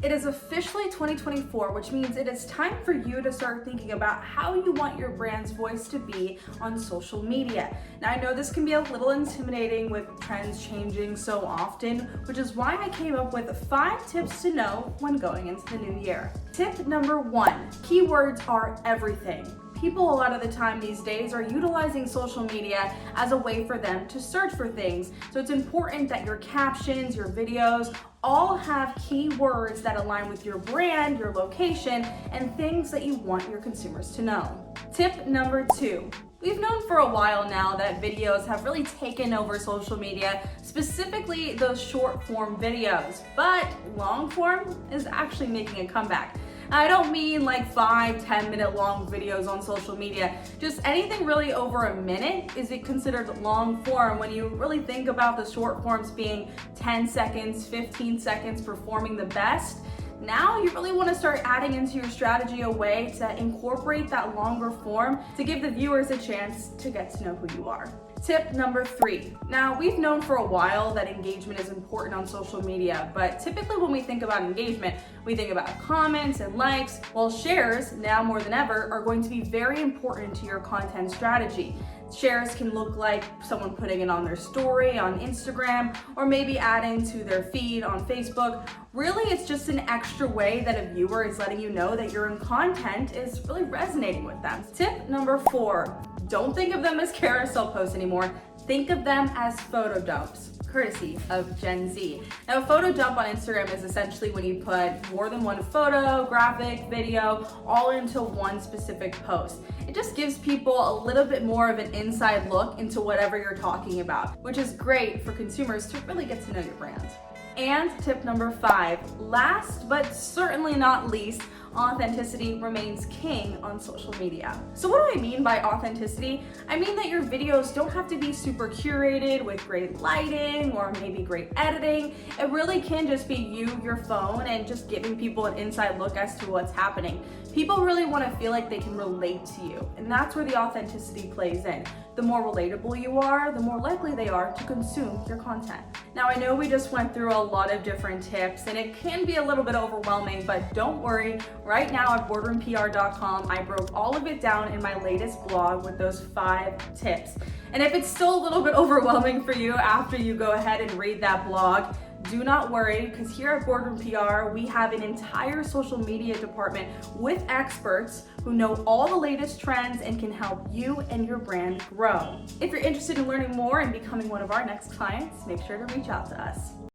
It is officially 2024, which means it is time for you to start thinking about how you want your brand's voice to be on social media. Now, I know this can be a little intimidating with trends changing so often, which is why I came up with 5 tips to know when going into the new year. Tip number 1, keywords are everything. People a lot of the time these days are utilizing social media as a way for them to search for things. So it's important that your captions, your videos, all have keywords that align with your brand, your location, and things that you want your consumers to know. Tip number 2. We've known for a while now that videos have really taken over social media, specifically those short form videos, but long form is actually making a comeback. I don't mean like 5-10 minute long videos on social media, just anything really over a minute is it considered long form when you really think about the short forms being 10 seconds, 15 seconds performing the best. Now you really want to start adding into your strategy a way to incorporate that longer form to give the viewers a chance to get to know who you are. Tip number 3. Now, we've known for a while that engagement is important on social media, but typically when we think about engagement, we think about comments and likes, while shares, now more than ever, are going to be very important to your content strategy. Shares can look like someone putting it on their story on Instagram, or maybe adding to their feed on Facebook. Really, it's just an extra way that a viewer is letting you know that your content is really resonating with them. Tip number 4, don't think of them as carousel posts anymore. Think of them as photo dumps, courtesy of Gen Z. Now, a photo dump on Instagram is essentially when you put more than one photo, graphic, video, all into one specific post. It just gives people a little bit more of an inside look into whatever you're talking about, which is great for consumers to really get to know your brand. And tip number 5, last but certainly not least, authenticity remains king on social media. So what do I mean by authenticity? I mean that your videos don't have to be super curated with great lighting or maybe great editing. It really can just be you, your phone, and just giving people an inside look as to what's happening. People really want to feel like they can relate to you, and that's where the authenticity plays in. The more relatable you are, the more likely they are to consume your content. Now, I know we just went through a lot of different tips, and it can be a little bit overwhelming, but don't worry. Right now at boardroompr.com, I broke all of it down in my latest blog with those 5 tips. And if it's still a little bit overwhelming for you after you go ahead and read that blog, do not worry, because here at Boardroom PR, we have an entire social media department with experts who know all the latest trends and can help you and your brand grow. If you're interested in learning more and becoming one of our next clients, make sure to reach out to us.